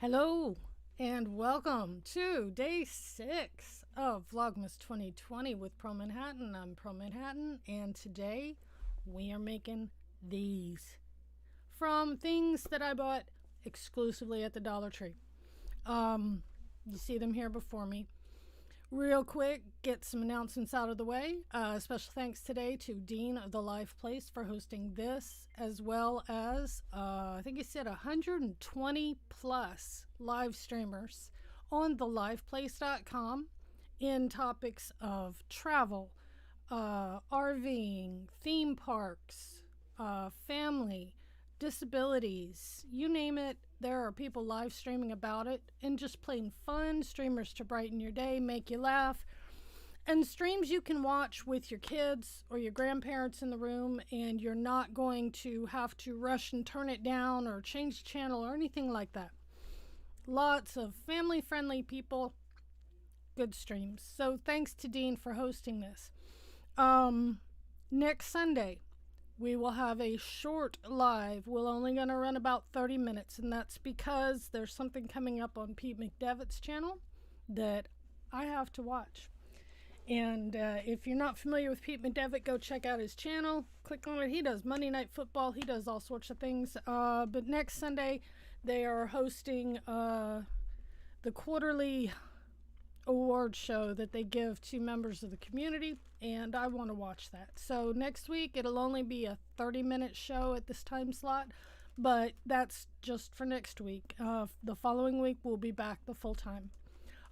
Hello and welcome to day 6 of Vlogmas 2020 with Pro Manhattan. I'm Pro Manhattan, and today we are making these from things that I bought exclusively at the Dollar Tree. You see them here before me. Real quick, get some announcements out of the way. Special thanks today to Dean of the Live Place for hosting this, as well as, I think he said 120 plus live streamers on theliveplace.com in topics of travel, RVing, theme parks, family, disabilities, you name it. There are people live streaming about it and just plain fun streamers to brighten your day, make you laugh, and streams you can watch with your kids or your grandparents in the room, and you're not going to have to rush and turn it down or change the channel or anything like that. Lots of family-friendly people, good streams. So thanks to Dean for hosting this. Next Sunday, we will have a short live. We're only going to run about 30 minutes, and that's because there's something coming up on Pete McDevitt's channel that I have to watch. And if you're not familiar with Pete McDevitt, go check out his channel. Click on it. He does Monday Night Football. He does all sorts of things. But next Sunday, they are hosting the quarterly award show that they give to members of the community, and I want to watch that. So next week it'll only be a 30-minute show at this time slot, but that's just for next week. The following week we'll be back the full time.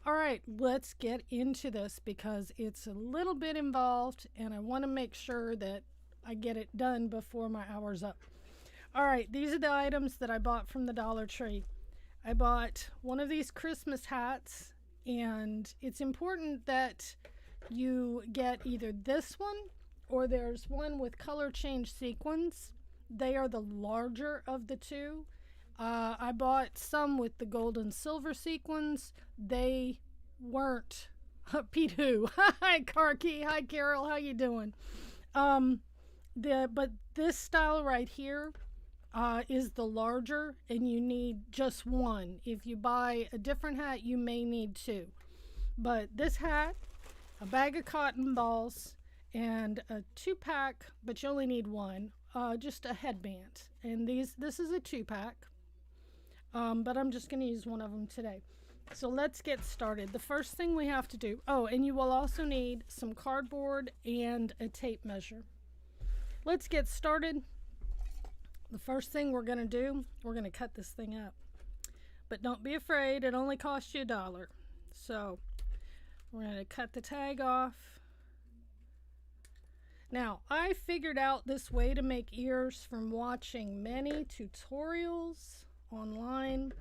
All right, let's get into this because it's a little bit involved and I want to make sure that I get it done before my hour's up. All right, these are the items that I bought from the Dollar Tree. I bought one of these Christmas hats, and it's important that you get either this one or there's one with color change sequins. They are the larger of the two. I bought some with the gold and silver sequins. They weren't. Pete who? Hi, Karki. Hi, Carol. How you doing? But this style right here is the larger, and you need just one. If you buy a different hat, you may need two. But this hat, a bag of cotton balls, and a 2-pack, but you only need one, just a headband. And this is a 2-pack, but I'm just going to use one of them today. So let's get started. The first thing we have to do, and you will also need some cardboard and a tape measure. Let's get started. The first thing we're going to do, we're going to cut this thing up. But don't be afraid, it only costs you $1. So we're going to cut the tag off. Now, I figured out this way to make ears from watching many tutorials online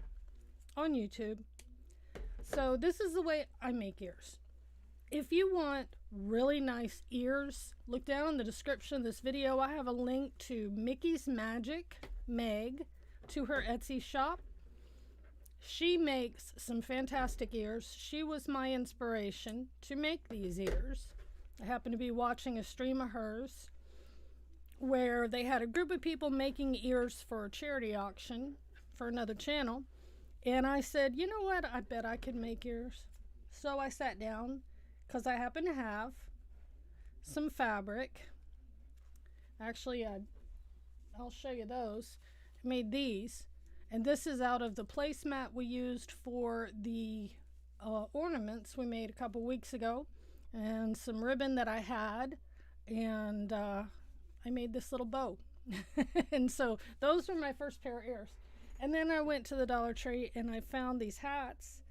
on YouTube. So this is the way I make ears. If you want really nice ears, look down in the description of this video. I have a link to Mickey's Magic, Meg, to her Etsy shop. She makes some fantastic ears. She was my inspiration to make these ears. I happened to be watching a stream of hers where they had a group of people making ears for a charity auction for another channel. And I said, you know what? I bet I could make ears. So I sat down, because I happen to have some fabric. Actually, I'll show you those. I made these, and this is out of the placemat we used for the ornaments we made a couple weeks ago, and some ribbon that I had, and I made this little bow. And so those were my first pair of ears. And then I went to the Dollar Tree and I found these hats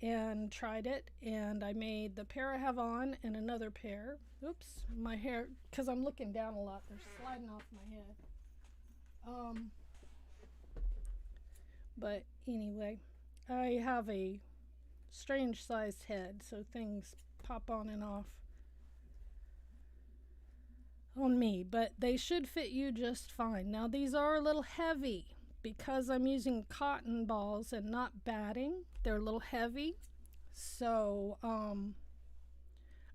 and tried it, and I made the pair I have on and another pair. Oops, my hair, because I'm looking down a lot, they're sliding off my head. But anyway, I have a strange sized head, so things pop on and off on me, but they should fit you just fine. Now these are a little heavy, because I'm using cotton balls and not batting, they're a little heavy. So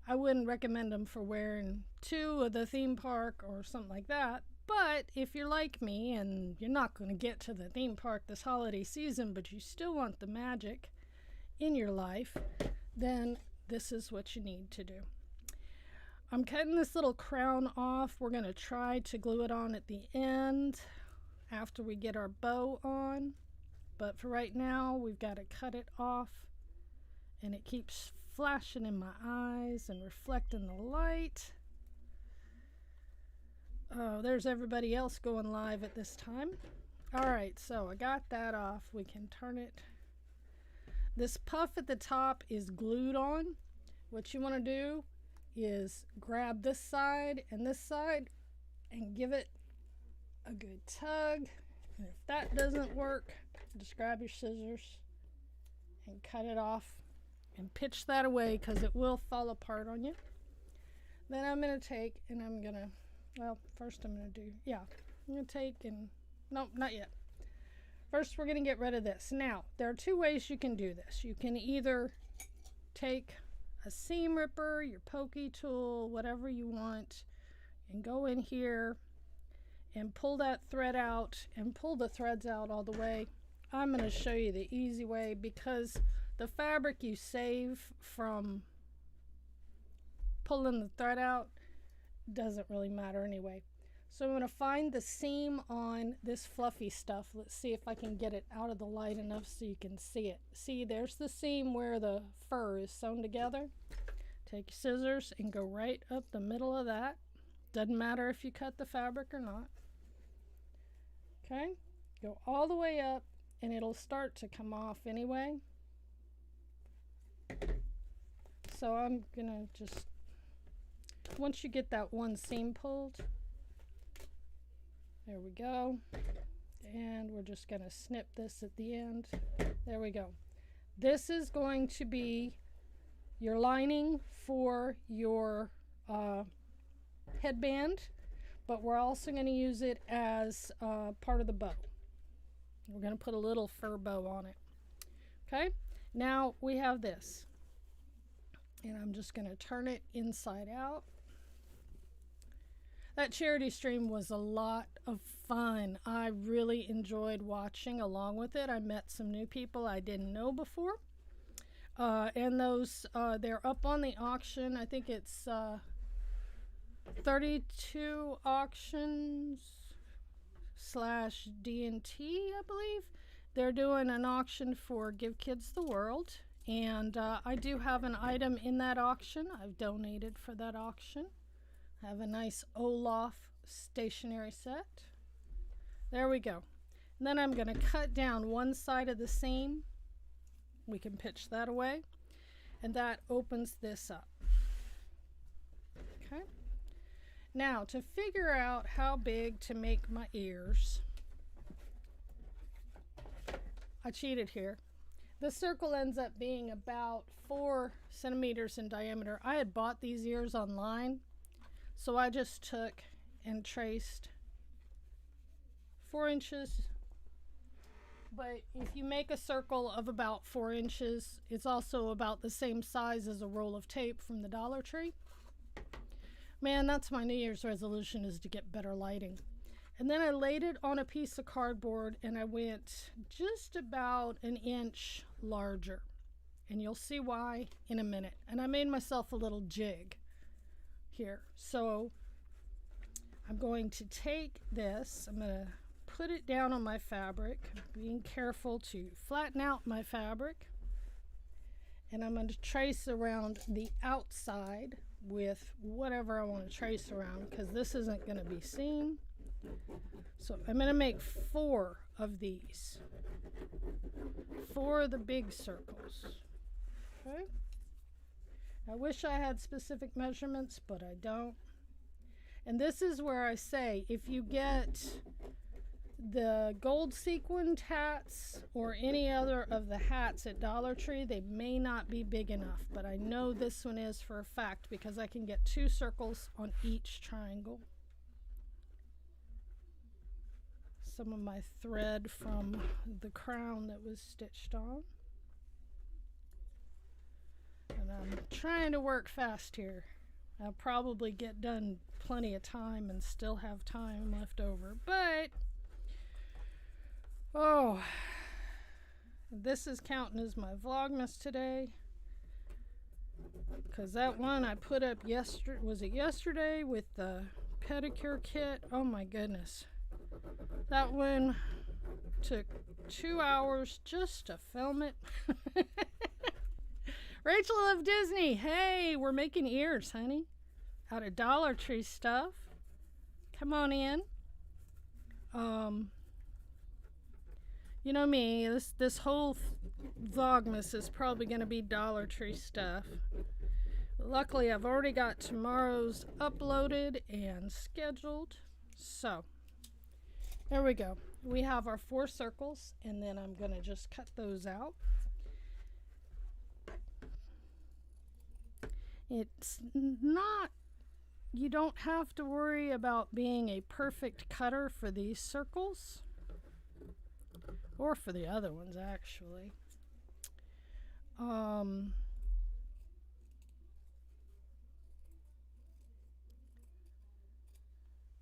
I wouldn't recommend them for wearing to the theme park or something like that. But if you're like me and you're not going to get to the theme park this holiday season, but you still want the magic in your life, then this is what you need to do. I'm cutting this little crown off. We're going to try to glue it on at the end after we get our bow on. But for right now, we've got to cut it off. And it keeps flashing in my eyes and reflecting the light. Oh, there's everybody else going live at this time. All right, so I got that off. We can turn it. This puff at the top is glued on. What you want to do is grab this side and give it a good tug. And if that doesn't work, just grab your scissors and cut it off and pitch that away because it will fall apart on you. Then I'm going to take and I'm going to, well, first I'm going to do, I'm going to take and, no, not yet. First, we're going to get rid of this. Now, there are two ways you can do this. You can either take a seam ripper, your pokey tool, whatever you want, and go in here and pull that thread out and pull the threads out all the way. I'm going to show you the easy way because the fabric you save from pulling the thread out doesn't really matter anyway. So I'm going to find the seam on this fluffy stuff. Let's see if I can get it out of the light enough so you can see it. See, there's the seam where the fur is sewn together. Take your scissors and go right up the middle of that. Doesn't matter if you cut the fabric or not. Okay, go all the way up and it'll start to come off anyway. So I'm going to just, once you get that one seam pulled, there we go. And we're just going to snip this at the end. There we go. This is going to be your lining for your headband, but we're also going to use it as part of the bow. We're going to put a little fur bow on it. Okay, now we have this. And I'm just going to turn it inside out. That charity stream was a lot of fun. I really enjoyed watching along with it. I met some new people I didn't know before. And those, they're up on the auction. I think it's 32 auctions / D&T, I believe. They're doing an auction for Give Kids the World. And I do have an item in that auction. I've donated for that auction. I have a nice Olaf stationery set. There we go. And then I'm going to cut down one side of the seam. We can pitch that away. And that opens this up. Okay. Now, to figure out how big to make my ears, I cheated here. The circle ends up being about 4 centimeters in diameter. I had bought these ears online, so I just took and traced 4 inches. But if you make a circle of about 4 inches, it's also about the same size as a roll of tape from the Dollar Tree. Man, that's my New Year's resolution, is to get better lighting. And then I laid it on a piece of cardboard and I went just about an inch larger. And you'll see why in a minute. And I made myself a little jig here. So I'm going to take this, I'm going to put it down on my fabric, being careful to flatten out my fabric. And I'm going to trace around the outside with whatever I want to trace around, because this isn't going to be seen. So I'm going to make 4 of these. 4 of the big circles. Okay. I wish I had specific measurements, but I don't. And this is where I say, if you get the gold sequined hats or any other of the hats at Dollar Tree, they may not be big enough, but I know this one is for a fact because I can get 2 circles on each triangle. some of my thread from the crown that was stitched on. And I'm trying to work fast here. I'll probably get done plenty of time and still have time left over. But, oh, this is counting as my Vlogmas today. Because that one I put up yesterday, was it yesterday with the pedicure kit? Oh my goodness. That one took 2 hours just to film it. Rachel of Disney, hey, we're making ears, honey. Out of Dollar Tree stuff. Come on in. You know me, this whole Vlogmas is probably going to be Dollar Tree stuff. Luckily, I've already got tomorrow's uploaded and scheduled. So, there we go. We have our 4 circles, and then I'm going to just cut those out. It's not, you don't have to worry about being a perfect cutter for these circles, or for the other ones actually.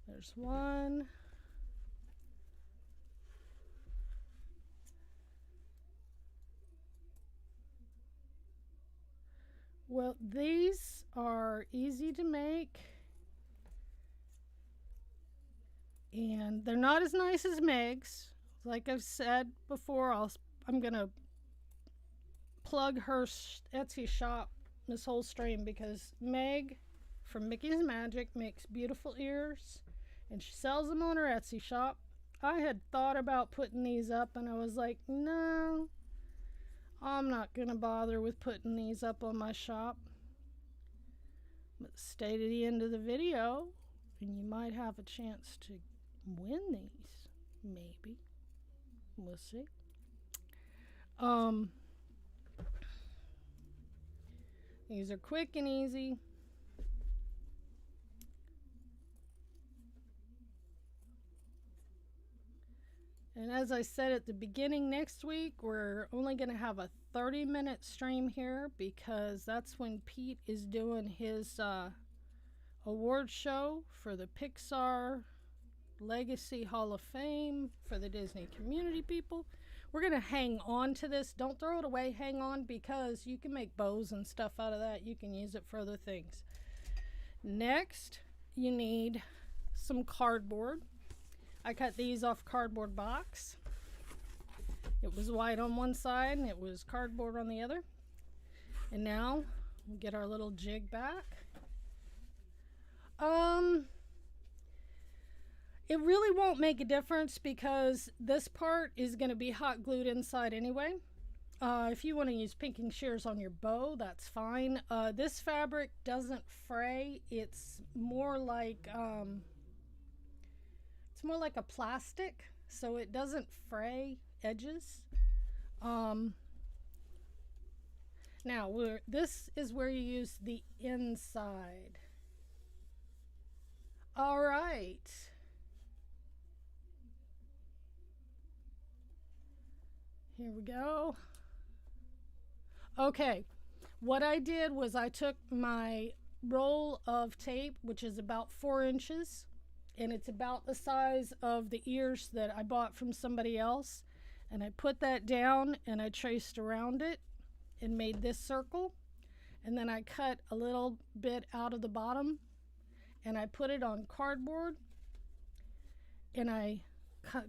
There's one. Well, these are easy to make, and they're not as nice as Meg's. Like I've said before, I'm gonna plug her Etsy shop this whole stream, because Meg from Mickey's Magic makes beautiful ears, and she sells them on her Etsy shop. I had thought about putting these up, and I was like, no, I'm not gonna bother with putting these up on my shop. But stay to the end of the video and you might have a chance to win these. Maybe. We'll see. These are quick and easy. And as I said at the beginning, next week we're only going to have a 30-minute stream here, because that's when Pete is doing his award show for the Pixar Legacy Hall of Fame for the Disney community people. We're going to hang on to this. Don't throw it away. Hang on, because you can make bows and stuff out of that. You can use it for other things. Next, you need some cardboard. I cut these off cardboard box. It was white on one side and it was cardboard on the other. And now we'll get our little jig back. It really won't make a difference, because this part is going to be hot glued inside anyway. If you want to use pinking shears on your bow, that's fine. This fabric doesn't fray. It's more like a plastic, so it doesn't fray edges. Now, this is where you use the inside. All right. Here we go. Okay, what I did was I took my roll of tape, which is about 4 inches, and it's about the size of the ears that I bought from somebody else, and I put that down and I traced around it and made this circle, and then I cut a little bit out of the bottom and I put it on cardboard, and I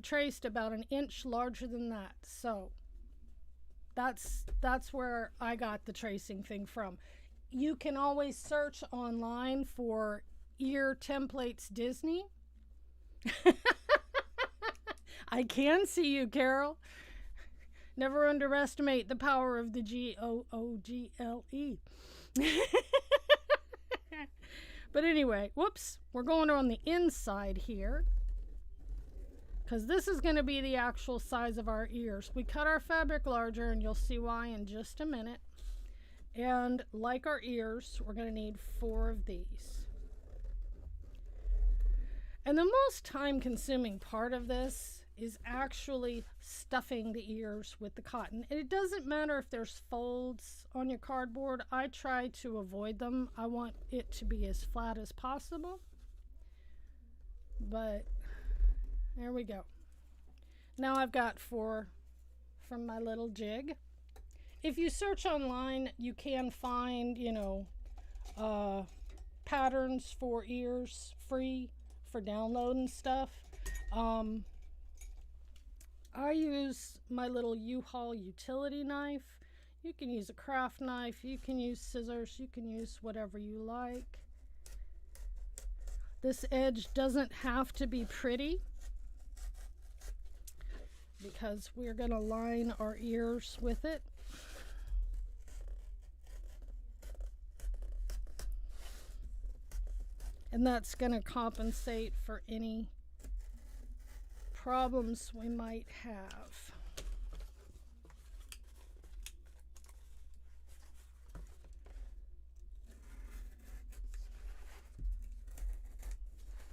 traced about 1 inch larger than that. So that's where I got the tracing thing from. You can always search online for ear templates Disney. I can see you, Carol. Never underestimate the power of the Google. But anyway, whoops, we're going on the inside here, because this is going to be the actual size of our ears. We cut our fabric larger, and you'll see why in just a minute. And like our ears, we're going to need 4 of these. And the most time-consuming part of this is actually stuffing the ears with the cotton. And it doesn't matter if there's folds on your cardboard. I try to avoid them. I want it to be as flat as possible. But there we go. Now I've got 4 from my little jig. If you search online, you can find, patterns for ears free for download and stuff. I use my little U-Haul utility knife. You can use a craft knife, you can use scissors, you can use whatever you like. This edge doesn't have to be pretty because we're going to line our ears with it. And that's going to compensate for any problems we might have.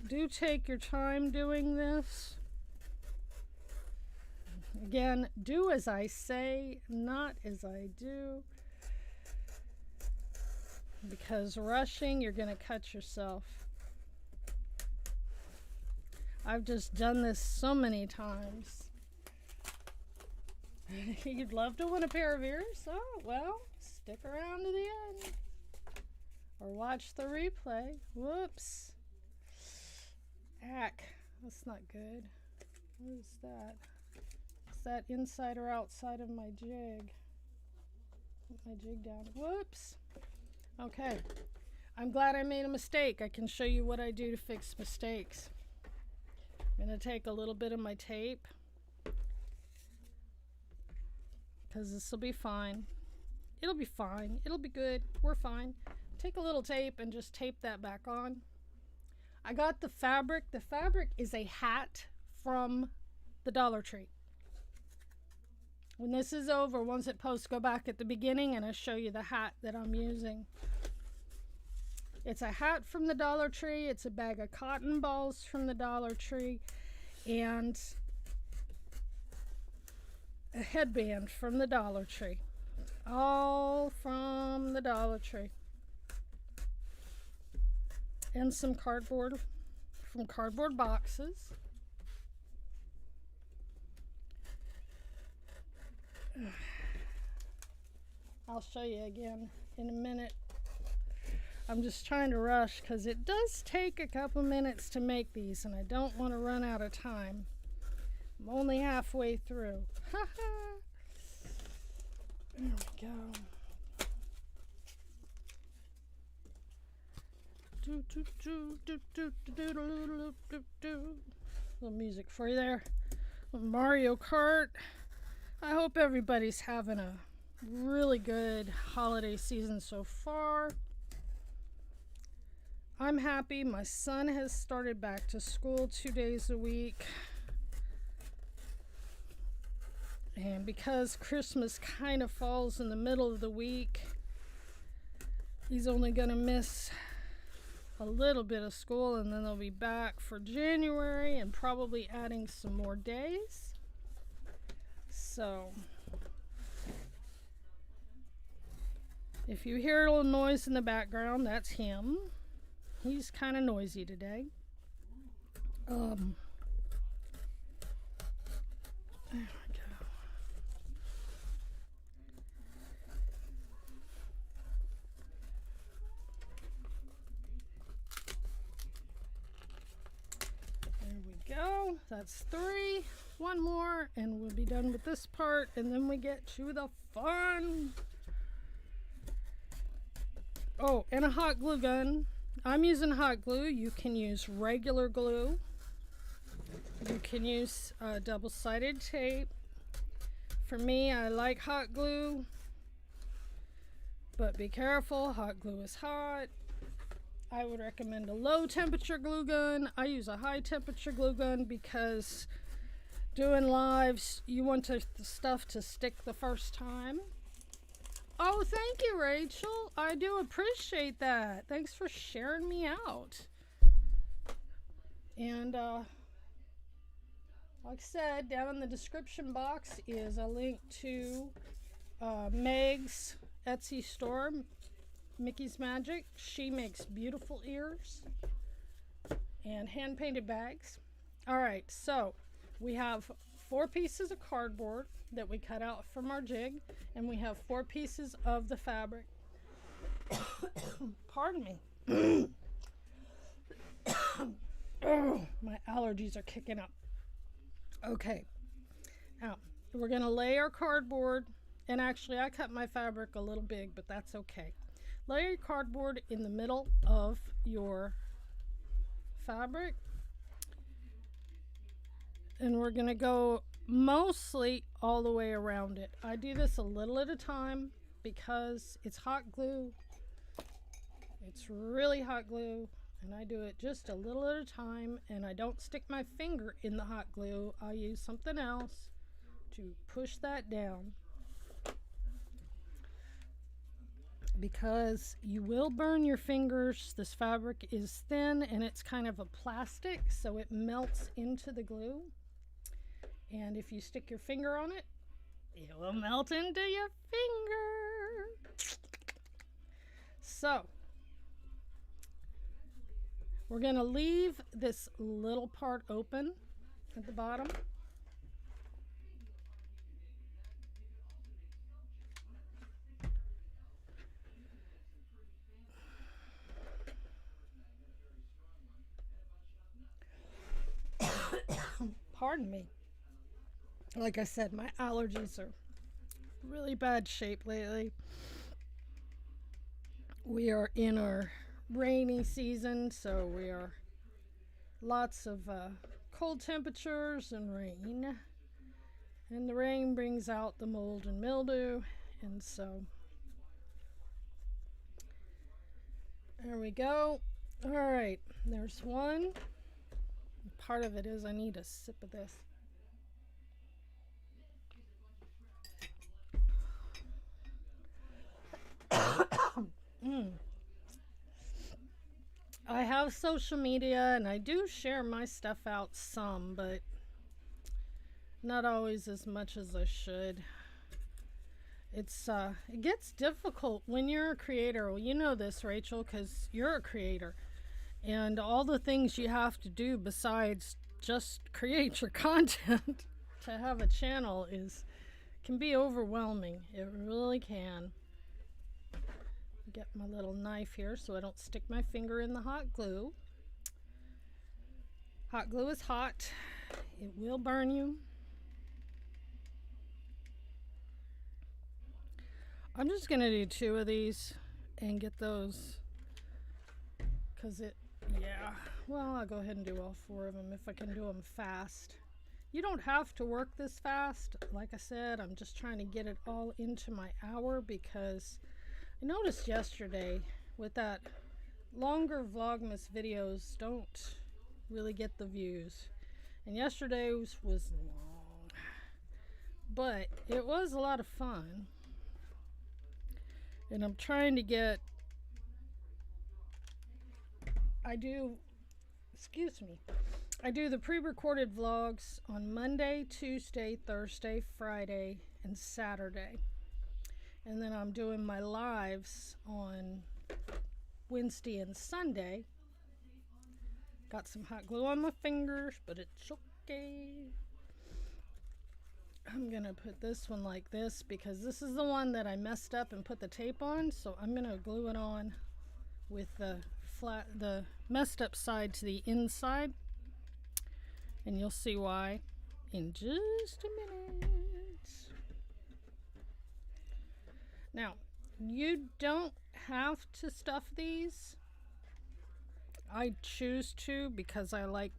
Do take your time doing this. Again, do as I say, not as I do. Because rushing, you're going to cut yourself. I've just done this so many times. You'd love to win a pair of ears? Oh, well, stick around to the end. Or watch the replay. Whoops. Ack. That's not good. What is that? Is that inside or outside of my jig? Put my jig down. Whoops. Okay. I'm glad I made a mistake. I can show you what I do to fix mistakes. I'm going to take a little bit of my tape because this will be fine. It'll be fine. It'll be good. We're fine. Take a little tape and just tape that back on. I got the fabric. The fabric is a hat from the Dollar Tree. When this is over, once it posts, go back at the beginning and I'll show you the hat that I'm using. It's a hat from the Dollar Tree. It's a bag of cotton balls from the Dollar Tree. And a headband from the Dollar Tree. All from the Dollar Tree. And some cardboard from cardboard boxes. I'll show you again in a minute. I'm just trying to rush because it does take a couple minutes to make these and I don't want to run out of time. I'm only halfway through. There we go. Little music for you there. Mario Kart. I hope everybody's having a really good holiday season so far. I'm happy. My son has started back to school 2 days a week. And because Christmas kind of falls in the middle of the week, he's only going to miss a little bit of school and then they'll be back for January and probably adding some more days. So if you hear a little noise in the background, that's him. He's kind of noisy today. There we go. There we go. That's 3. One more and we'll be done with this part and then we get to the fun. Oh, and a hot glue gun. I'm using hot glue. You can use regular glue. You can use double-sided tape. For me, I like hot glue. But be careful, hot glue is hot. I would recommend a low temperature glue gun. I use a high temperature glue gun because doing lives, you want the stuff to stick the first time. Oh, thank you, Rachel. I do appreciate that. Thanks for sharing me out. And I'll Like I said, down in the description box is a link to Meg's Etsy store, Mickey's Magic. She makes beautiful ears and hand-painted bags. All right, so we have 4 pieces of cardboard that we cut out from our jig, and we have 4 pieces of the fabric. Pardon me. Oh, my allergies are kicking up. Okay, now we're gonna lay our cardboard, and actually I cut my fabric a little big, but that's okay. Lay your cardboard in the middle of your fabric, and we're gonna go mostly all the way around it. I do this a little at a time because it's hot glue. It's really hot glue, and I do it just a little at a time, and I don't stick my finger in the hot glue. I use something else to push that down, because you will burn your fingers. This fabric is thin and it's kind of a plastic, so it melts into the glue, and if you stick your finger on it, it will melt into your finger. So we're going to leave this little part open at the bottom. Pardon me. Like I said, my allergies are really bad shape lately. We are in our rainy season, so we are lots of cold temperatures and rain. And the rain brings out the mold and mildew, and so there we go. All right, there's one. Part of it is I need a sip of this. I have social media and I do share my stuff out some, but not always as much as I should. It gets difficult when you're a creator. Well, you know this, Rachel, because you're a creator. And all the things you have to do besides just create your content to have a channel can be overwhelming. It really can. Get my little knife here so I don't stick my finger in the hot glue. Hot glue is hot. It will burn you. I'm just going to do 2 of these and get those, because well, I'll go ahead and do all 4 of them if I can do them fast. You don't have to work this fast. Like I said, I'm just trying to get it all into my hour, because I noticed yesterday with that longer Vlogmas videos don't really get the views. And yesterday's was long, but it was a lot of fun. And I'm trying to get, I do the pre-recorded vlogs on Monday, Tuesday, Thursday, Friday, and Saturday. And then I'm doing my lives on Wednesday and Sunday. Got some hot glue on my fingers, but it's okay. I'm gonna put this one like this because this is the one that I messed up and put the tape on. So I'm gonna glue it on with the messed up side to the inside. And you'll see why in just a minute. Now, you don't have to stuff these. I choose to because I like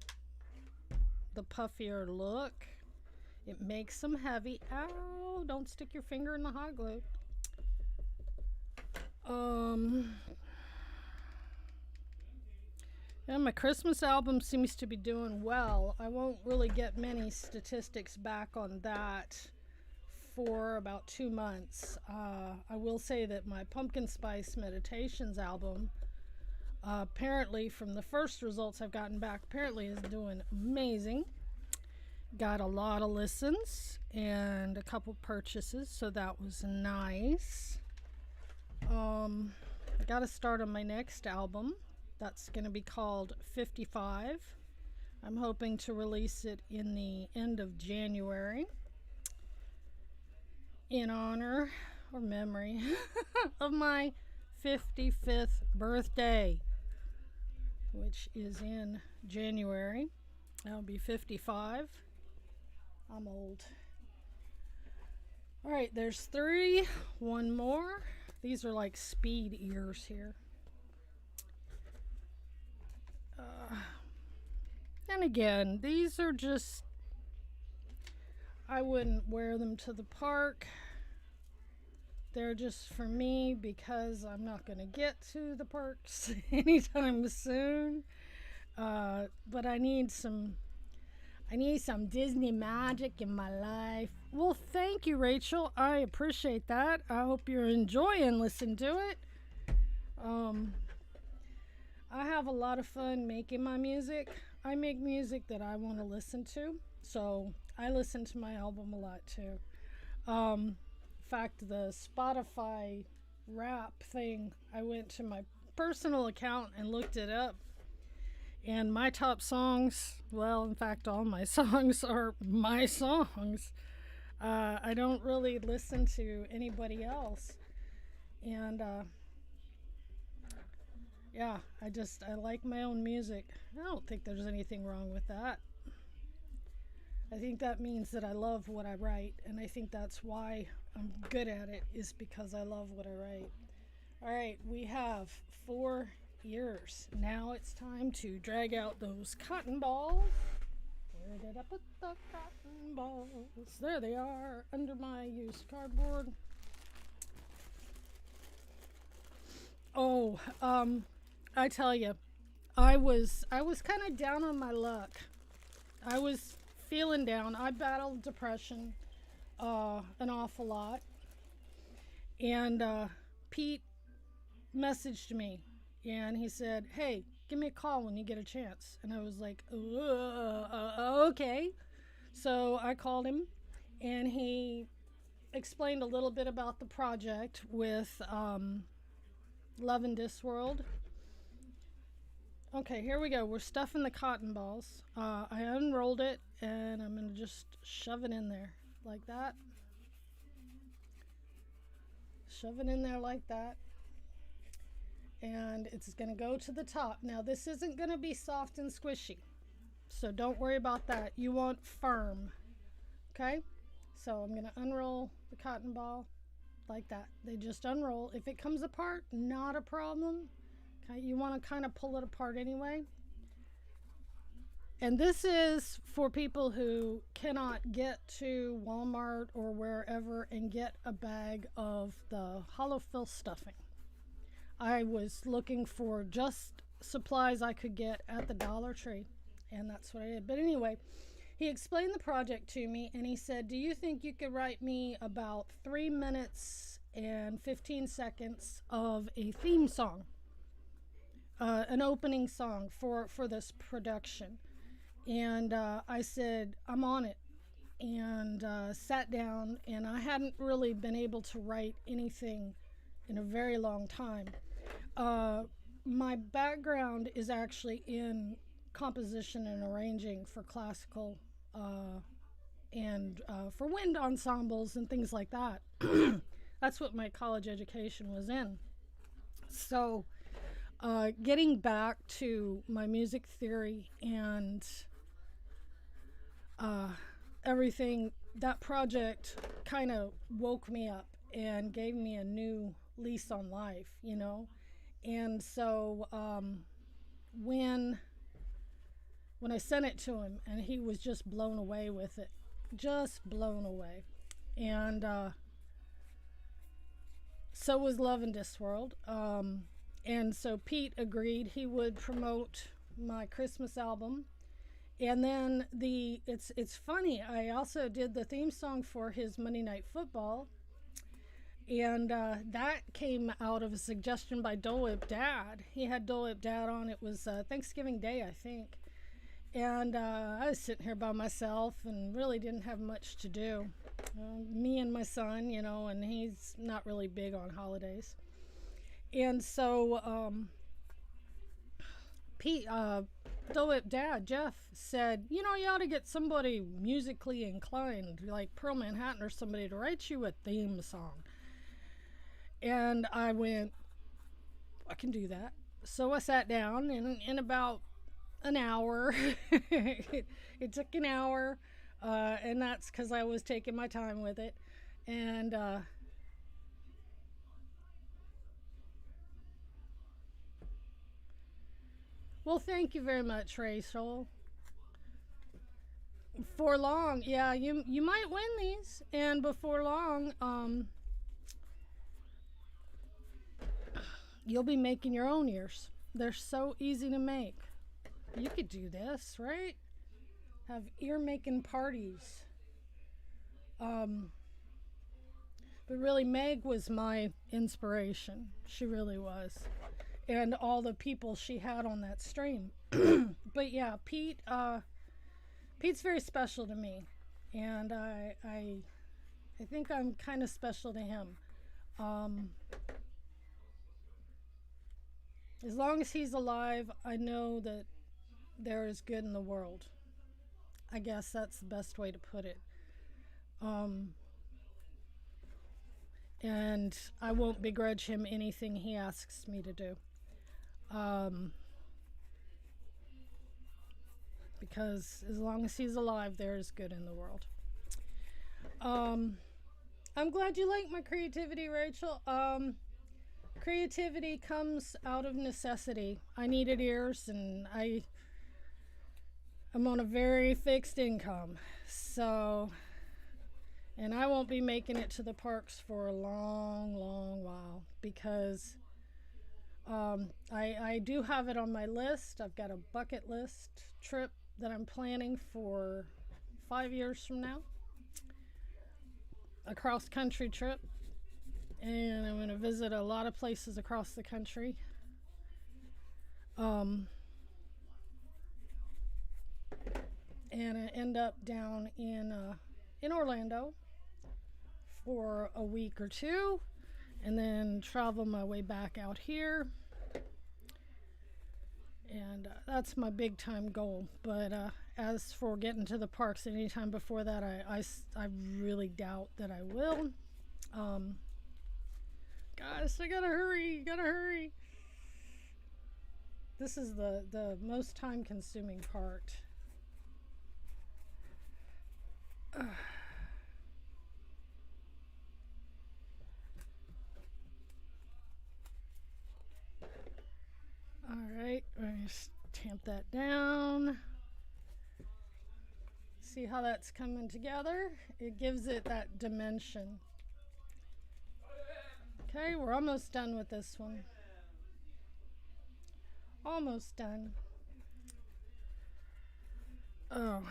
the puffier look. It makes them heavy. Ow, don't stick your finger in the hot glue. And my Christmas album seems to be doing well. I won't really get many statistics back on that for about 2 months. I will say that my Pumpkin Spice Meditations album, apparently from the first results I've gotten back, apparently is doing amazing. got a lot of listens and a couple purchases, so that was nice. I got to start on my next album. That's going to be called 55. I'm hoping to release it in the end of January in honor or memory of my 55th birthday, which is in January. I'll be 55. I'm old. All right, there's 3. One more. These are like speed ears here. And again, these are just, I wouldn't wear them to the park. They're just for me because I'm not going to get to the parks anytime soon. But I need some Disney magic in my life. Well, thank you, Rachel. I appreciate that. I hope you're enjoying listening to it. I have a lot of fun making my music. I make music that I want to listen to, so I listen to my album a lot too. In fact, the Spotify rap thing, I went to my personal account and looked it up, and my top songs, well, in fact, all my songs are my songs. I don't really listen to anybody else, and yeah, I like my own music. I don't think there's anything wrong with that. I think that means that I love what I write, and I think that's why I'm good at it, is because I love what I write. All right, we have 4 years. Now it's time to drag out those cotton balls. Where did I put the cotton balls? There they are, under my used cardboard. Oh, I tell you, I was kind of down on my luck. I was feeling down. I battled depression an awful lot. And Pete messaged me and he said, "Hey, give me a call when you get a chance." And I was like, okay. So I called him and he explained a little bit about the project with Love in Discworld. Okay, here we go. We're stuffing the cotton balls. I unrolled it and I'm going to just shove it in there like that. Shove it in there like that. And it's going to go to the top. Now, this isn't going to be soft and squishy, so don't worry about that. You want firm. Okay? So I'm going to unroll the cotton ball like that. They just unroll. If it comes apart, not a problem. Okay? You want to kind of pull it apart anyway. And this is for people who cannot get to Walmart or wherever and get a bag of the hollow fill stuffing. I was looking for just supplies I could get at the Dollar Tree, and that's what I did. But anyway, he explained the project to me, and he said, "Do you think you could write me about 3 minutes and 15 seconds of a theme song, an opening song for this production?" And I said, "I'm on it," and sat down, and I hadn't really been able to write anything in a very long time. My background is actually in composition and arranging for classical and for wind ensembles and things like that. That's what my college education was in. So getting back to my music theory and everything, that project kind of woke me up and gave me a new lease on life, you know. And so when I sent it to him, and he was just blown away with it, just blown away. And so was Love in Discworld. And so Pete agreed he would promote my Christmas album. And then it's funny, I also did the theme song for his Monday Night Football. And that came out of a suggestion by Dole Whip Dad. He had Dole Whip Dad on. It was Thanksgiving Day, I think. And I was sitting here by myself and really didn't have much to do. Me and my son, you know, and he's not really big on holidays. And so Pete, Dad, Jeff, said, you know, you ought to get somebody musically inclined, like Pearl Manhattan or somebody, to write you a theme song. And I went, I can do that. So I sat down, and in about an hour, it took an hour, and that's because I was taking my time with it. And well, thank you very much, Rachel. Before long, yeah, you might win these, and before long, you'll be making your own ears. They're so easy to make. You could do this, right? Have ear making parties. Um, but really, Meg was my inspiration. She really was, and all the people she had on that stream. But yeah, Pete's very special to me, and I think I'm kind of special to him. Um, as long as he's alive, I know that there is good in the world. I guess that's the best way to put it. Um, and I won't begrudge him anything he asks me to do. Um, because as long as he's alive, there is good in the world. Um, I'm glad you like my creativity, Rachel. Creativity comes out of necessity. I needed ears, and I'm on a very fixed income, so, and I won't be making it to the parks for a long, long while because I do have it on my list. I've got a bucket list trip that I'm planning for 5 years from now, a cross country trip, and I'm going to visit a lot of places across the country. And I end up down in Orlando for a week or two, and then travel my way back out here. And that's my big time goal. But as for getting to the parks anytime before that, I really doubt that I will. Gosh, I gotta hurry, gotta hurry. This is the most time consuming part. All right, let me just tamp that down. See how that's coming together? It gives it that dimension. Okay, we're almost done with this one. Almost done. Oh,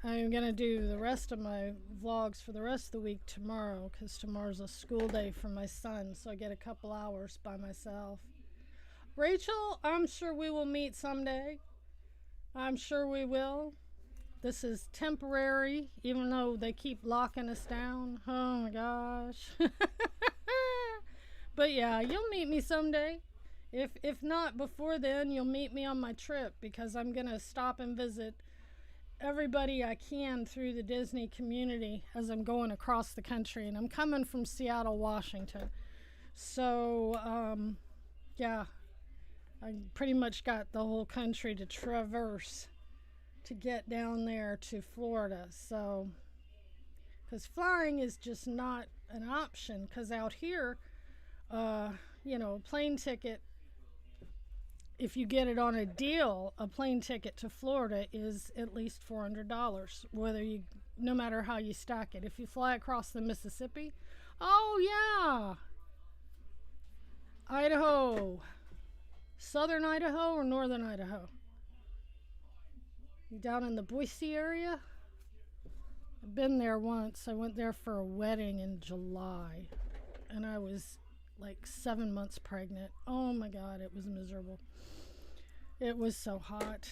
I'm gonna do the rest of my vlogs for the rest of the week tomorrow because tomorrow's a school day for my son, so I get a couple hours by myself. Rachel, I'm sure we will meet someday. I'm sure we will. This is temporary, even though they keep locking us down. Oh my gosh. But yeah, you'll meet me someday. If not before then, you'll meet me on my trip because I'm going to stop and visit everybody I can through the Disney community as I'm going across the country. And I'm coming from Seattle, Washington. So, yeah, I pretty much got the whole country to traverse to get down there to Florida. So, because flying is just not an option, because out here, a plane ticket, if you get it on a deal, a plane ticket to Florida is at least $400, no matter how you stack it. If you fly across the Mississippi, oh yeah, Idaho, southern Idaho or northern Idaho? You down in the Boise area? I've been there once. I went there for a wedding in July, and I was like 7 months pregnant. Oh my God, it was miserable. It was so hot.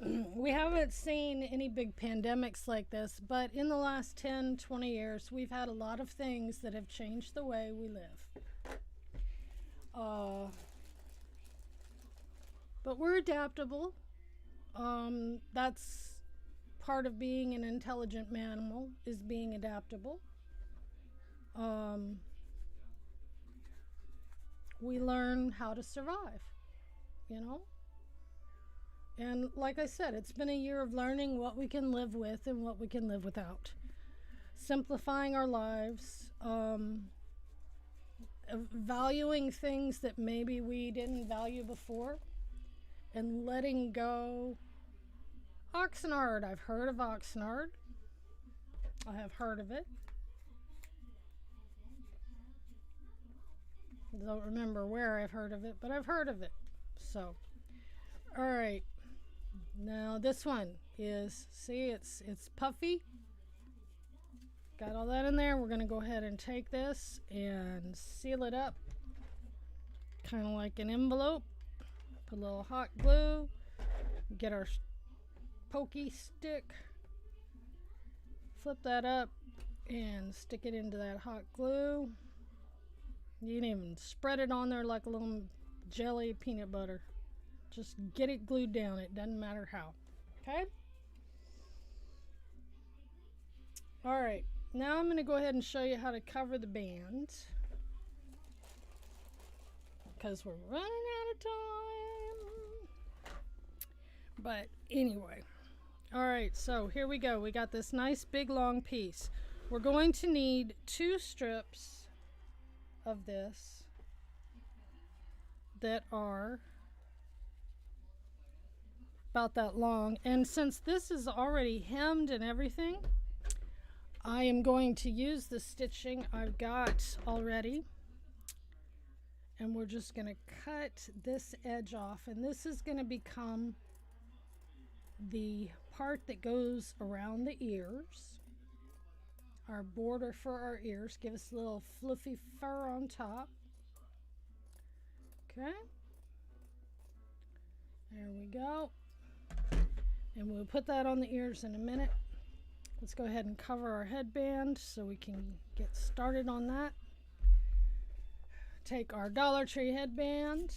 We haven't seen any big pandemics like this, but in the last 10, 20 years, we've had a lot of things that have changed the way we live. But we're adaptable. That's part of being an intelligent mammal, is being adaptable. We learn how to survive, you know? And like I said, it's been a year of learning what we can live with and what we can live without. Simplifying our lives, valuing things that maybe we didn't value before, and letting go. Oxnard, I've heard of Oxnard. I have heard of it. I don't remember where I've heard of it, but I've heard of it. So, all right. Now this one is, see, it's puffy. Got all that in there. We're going to go ahead and take this and seal it up. Kind of like an envelope. Put a little hot glue. Get our pokey stick. Flip that up and stick it into that hot glue. You can even spread it on there like a little jelly peanut butter. Just get it glued down. It doesn't matter how. Okay? All right. Now I'm going to go ahead and show you how to cover the band, because we're running out of time. But anyway. All right. So here we go. We got this nice big long piece. We're going to need 2 strips of this that are about that long, and since this is already hemmed and everything, I am going to use the stitching I've got already, and we're just going to cut this edge off, and this is going to become the part that goes around the ears, our border for our ears. Give us a little fluffy fur on top. Okay, there we go. And we'll put that on the ears in a minute. Let's go ahead and cover our headband so we can get started on that. Take our Dollar Tree headband.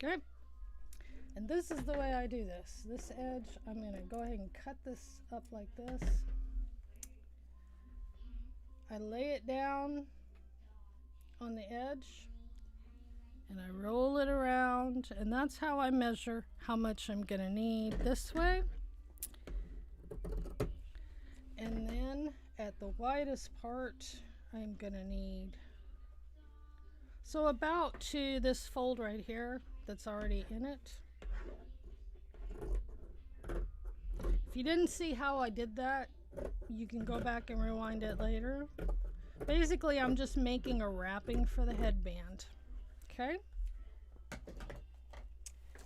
Okay. And this is the way I do this. This edge, I'm going to go ahead and cut this up like this. I lay it down on the edge and I roll it around, and that's how I measure how much I'm going to need this way. And then at the widest part, I'm going to need, so about to this fold right here that's already in it. If you didn't see how I did that, you can go back and rewind it later. Basically, I'm just making a wrapping for the headband. Okay?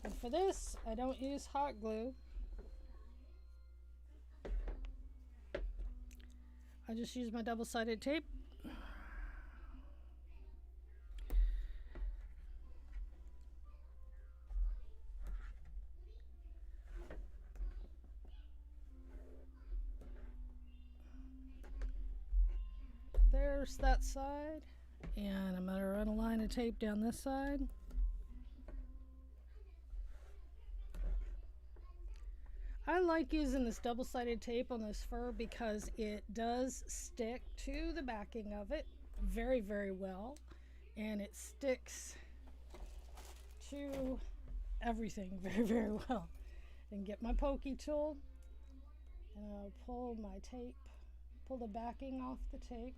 And for this, I don't use hot glue. I just use my double-sided tape. There's that side, and I'm going to run a line of tape down this side. I like using this double-sided tape on this fur because it does stick to the backing of it very, very well, and it sticks to everything very, very well. And get my pokey tool, and I'll pull my tape, pull the backing off the tape.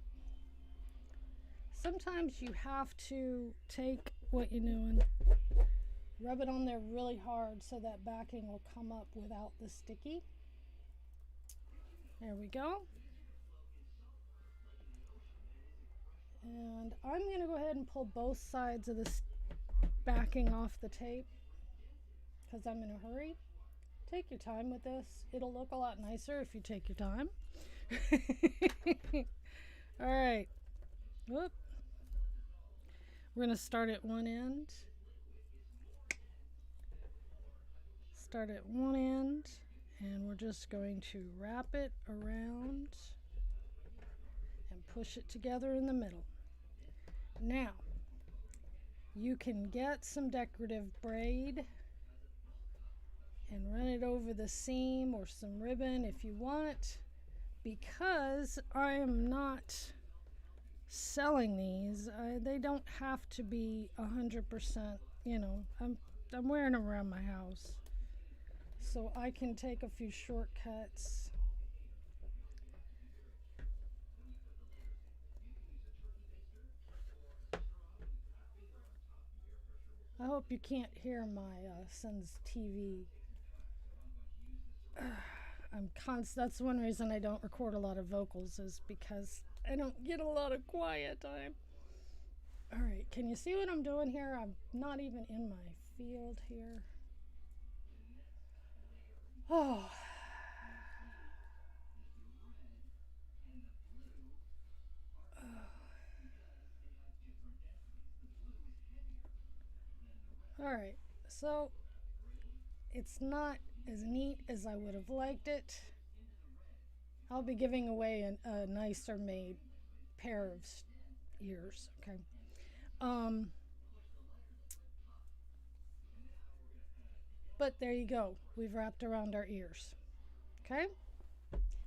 Sometimes you have to take what you're doing, rub it on there really hard so that backing will come up without the sticky. There we go. And I'm going to go ahead and pull both sides of this backing off the tape because I'm in a hurry. Take your time with this. It'll look a lot nicer if you take your time. All right. Whoop. We're going to start at one end. Start at one end, and we're just going to wrap it around and push it together in the middle. Now, you can get some decorative braid and run it over the seam or some ribbon if you want, because I am not selling these. They don't have to be 100%, you know, I'm wearing them around my house. So I can take a few shortcuts. I hope you can't hear my son's TV. That's one reason I don't record a lot of vocals, is because I don't get a lot of quiet time. All right, can you see what I'm doing here? I'm not even in my field here. Oh. All right, so it's not as neat as I would have liked it. I'll be giving away a nicer made pair of ears, okay? But there you go. We've wrapped around our ears, okay?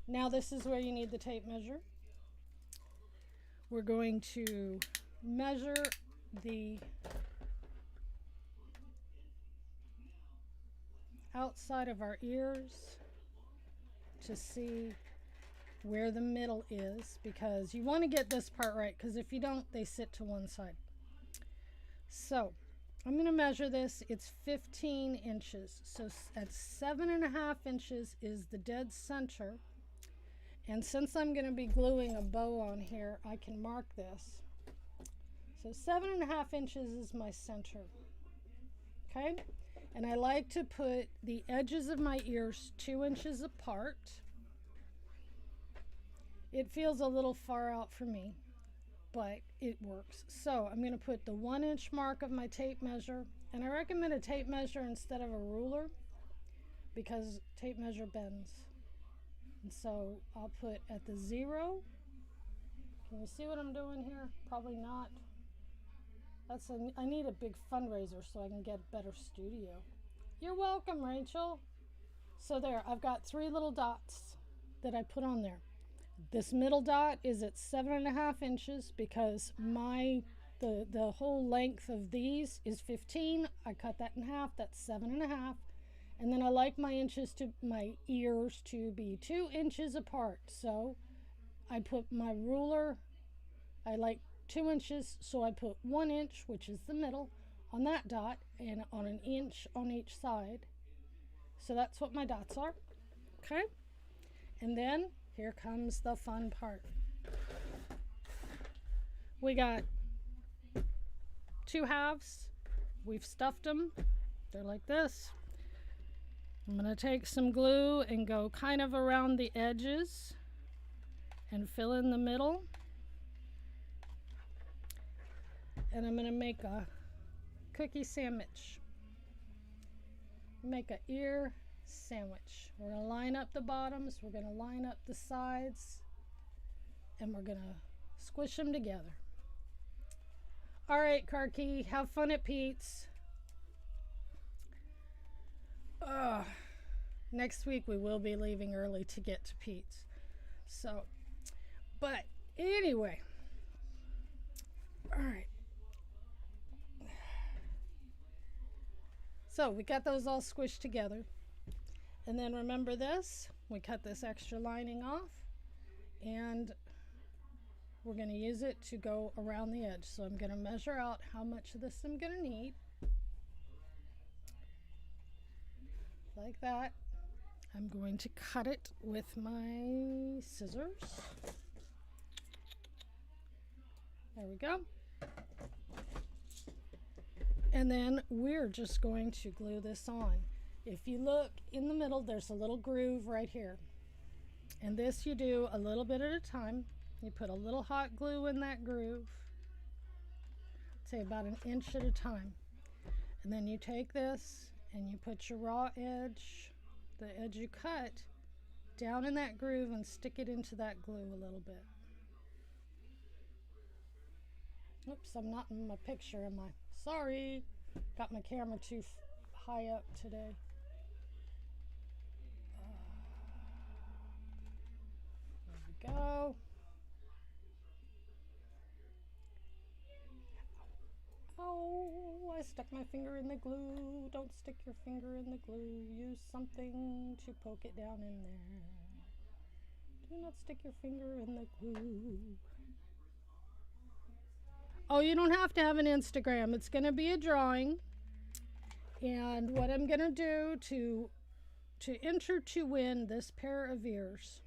Now this is where you need the tape measure. We're going to measure the outside of our ears to see where the middle is, because you want to get this part right, because if you don't, they sit to one side. So I'm going to measure this. It's 15 inches. So at 7.5 inches is the dead center. And since I'm going to be gluing a bow on here, I can mark this. So 7.5 inches is my center. Okay? And I like to put the edges of my ears 2 inches apart. It feels a little far out for me, but it works. So I'm going to put the 1 inch mark of my tape measure, and I recommend a tape measure instead of a ruler because tape measure bends. And so I'll put at the 0. Can you see what I'm doing here? Probably not. I need a big fundraiser so I can get a better studio. You're welcome, Rachel. So there, I've got 3 little dots that I put on there. This middle dot is at 7.5 inches because the whole length of these is 15. I cut that in half. That's 7.5. And then I like my ears to be 2 inches apart. So I put my ruler. I like 2 inches, so I put 1 inch, which is the middle, on that dot, and on an inch on each side. So that's what my dots are. Okay? And then here comes the fun part. We got 2 halves. We've stuffed them. They're like this. I'm going to take some glue and go kind of around the edges and fill in the middle. And I'm going to make a cookie sandwich. Make an ear sandwich. We're going to line up the bottoms, we're going to line up the sides, and we're going to squish them together. All right, Karki, have fun at Pete's. Next week we will be leaving early to get to Pete's. So, but anyway, all right. So we got those all squished together. And then remember this, we cut this extra lining off and we're going to use it to go around the edge. So I'm going to measure out how much of this I'm going to need. Like that. I'm going to cut it with my scissors. There we go. And then we're just going to glue this on. If you look in the middle, there's a little groove right here. And this you do a little bit at a time. You put a little hot glue in that groove. say about an inch at a time. And then you take this and you put your raw edge, the edge you cut, down in that groove and stick it into that glue a little bit. Oops, I'm not in my picture, am I? Sorry, got my camera too high up today. There we go. Oh, I stuck my finger in the glue. Don't stick your finger in the glue. Use something to poke it down in there. Do not stick your finger in the glue. Oh, you don't have to have an Instagram. It's going to be a drawing. And what I'm going to do to enter to win this pair of ears,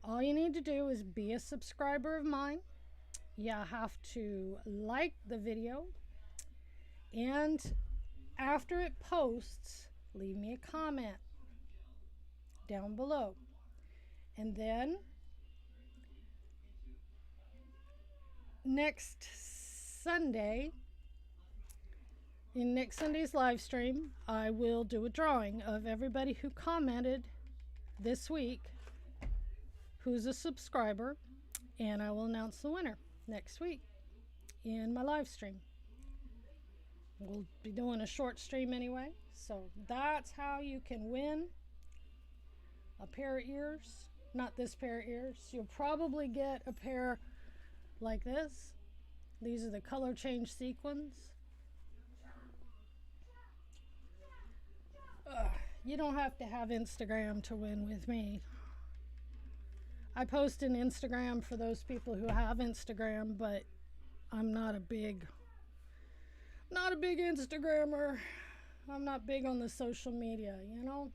all you need to do is be a subscriber of mine. You have to like the video, and after it posts, leave me a comment down below. And then next Sunday, in next Sunday's live stream, I will do a drawing of everybody who commented this week who's a subscriber, and I will announce the winner next week in my live stream. We'll be doing a short stream anyway, so that's how you can win a pair of ears. Not this pair of ears. You'll probably get a pair like this. These are the color change sequins. You don't have to have Instagram to win with me. I post an Instagram for those people who have Instagram, but I'm not a big Instagrammer. I'm not big on the social media, you know?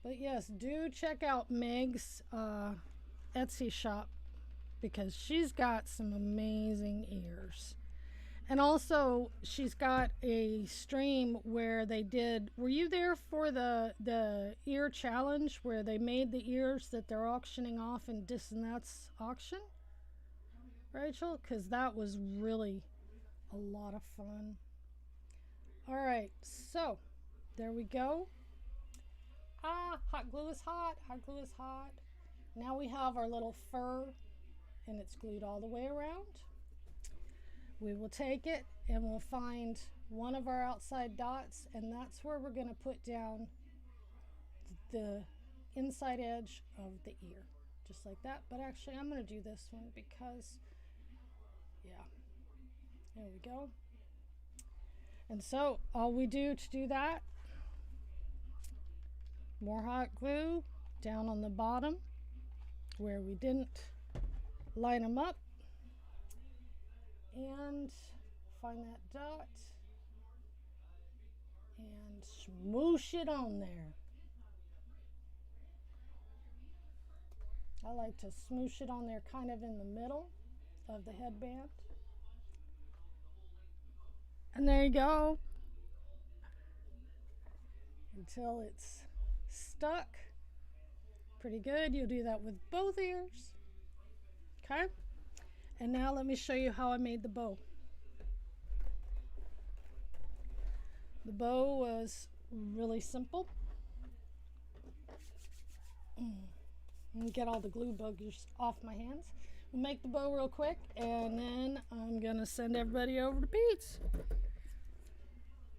But yes, do check out Meg's Etsy shop, because she's got some amazing ears. And also, she's got a stream where they did, were you there for the ear challenge where they made the ears that they're auctioning off in This and That's auction, Rachel? Because that was really a lot of fun. All right, so there we go. Hot glue is hot. Hot glue is hot. Now we have our little fur, and it's glued all the way around. We will take it and we'll find one of our outside dots, and that's where we're going to put down the inside edge of the ear, just like that. But actually, I'm going to do this one because, yeah, there we go. And so all we do to do that, more hot glue down on the bottom where we didn't line them up, and find that dot and smoosh it on there. I like to smoosh it on there kind of in the middle of the headband. And there you go, until it's stuck pretty good. You'll do that with both ears. Okay, and now let me show you how I made the bow. The bow was really simple. And get all the glue buggers off my hands. We'll make the bow real quick, and then I'm gonna send everybody over to Pete's.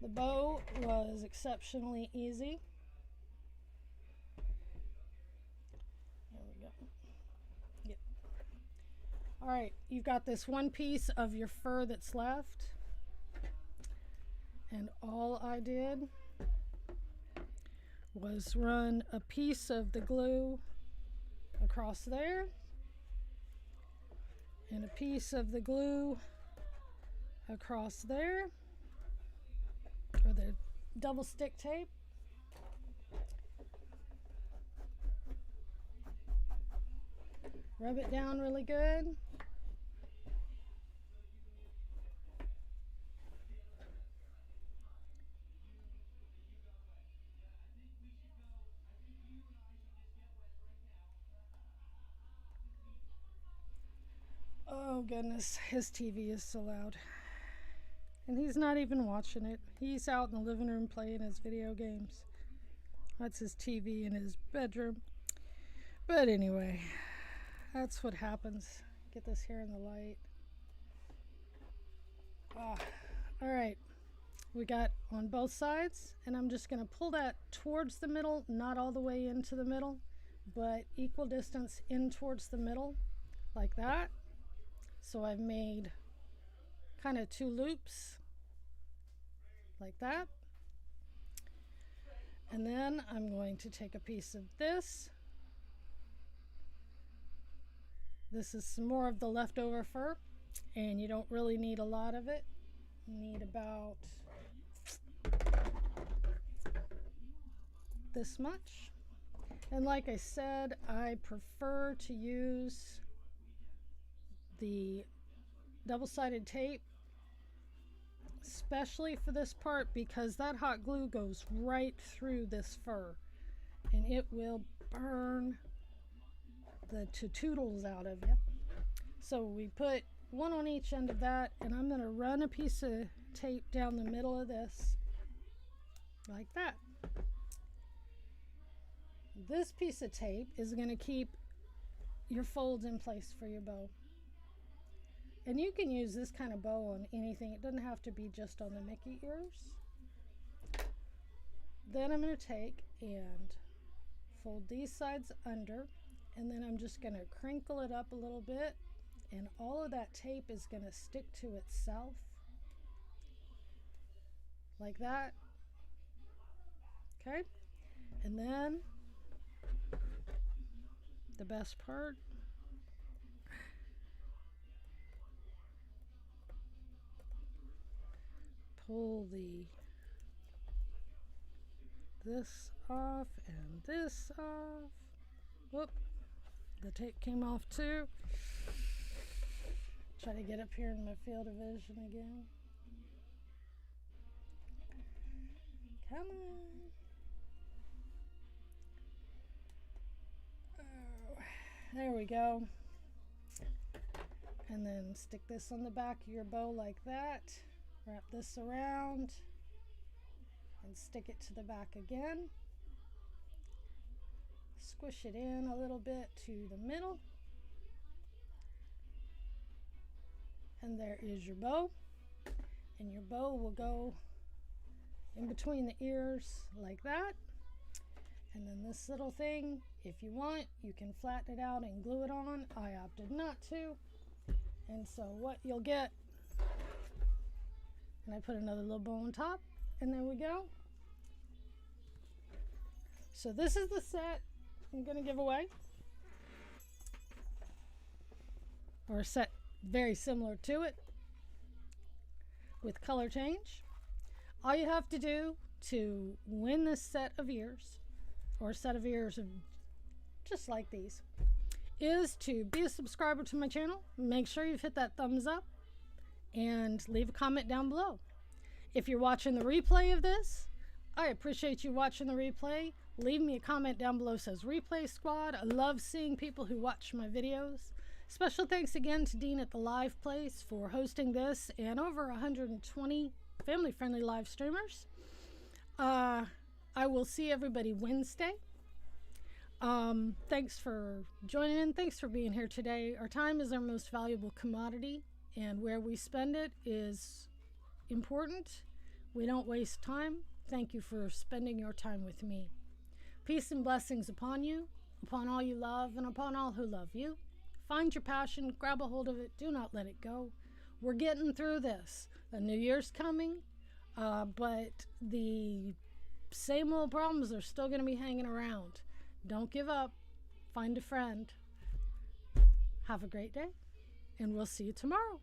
The bow was exceptionally easy. There we go. Yep. All right, you've got this one piece of your fur that's left, and all I did was run a piece of the glue across there and a piece of the glue across there, or the double stick tape. Rub it down really good. Oh goodness, his TV is so loud. And he's not even watching it. He's out in the living room playing his video games. That's his TV in his bedroom. But anyway, that's what happens. Get this here in the light. All right. We got on both sides, and I'm just going to pull that towards the middle, not all the way into the middle, but equal distance in towards the middle, like that. So I've made kind of 2 loops, like that. And then I'm going to take a piece of this. This is some more of the leftover fur, and you don't really need a lot of it. You need about this much. And like I said, I prefer to use the double-sided tape, especially for this part, because that hot glue goes right through this fur and it will burn the toodles out of you. So we put one on each end of that, and I'm going to run a piece of tape down the middle of this like that. This piece of tape is going to keep your folds in place for your bow. And you can use this kind of bow on anything. It doesn't have to be just on the Mickey ears. Then I'm going to take and fold these sides under, and then I'm just going to crinkle it up a little bit, and all of that tape is going to stick to itself like that. Okay, and then the best part, pull this off and this off. Whoop, the tape came off too. Try to get up here in my field of vision again. Come on. Oh, there we go. And then stick this on the back of your bow like that. Wrap this around and stick it to the back again. Squish it in a little bit to the middle. And there is your bow. And your bow will go in between the ears like that. And then this little thing, if you want, you can flatten it out and glue it on. I opted not to. And so what you'll get, and I put another little bow on top, and there we go. So this is the set I'm going to give away, or a set very similar to it with color change. All you have to do to win this set of ears, or a set of ears of just like these, is to be a subscriber to my channel. Make sure you've hit that thumbs up and leave a comment down below. If you're watching the replay of this, I appreciate you watching the replay. Leave me a comment down below that says Replay Squad. I love seeing people who watch my videos. Special thanks again to Dean at the Live Place for hosting this and over 120 family-friendly live streamers. I will see everybody Wednesday. Thanks for joining in. Thanks for being here today. Our time is our most valuable commodity, and where we spend it is important. We don't waste time. Thank you for spending your time with me. Peace and blessings upon you, upon all you love, and upon all who love you. Find your passion, grab a hold of it, do not let it go. We're getting through this. The new year's coming, but the same old problems are still going to be hanging around. Don't give up. Find a friend. Have a great day, and we'll see you tomorrow.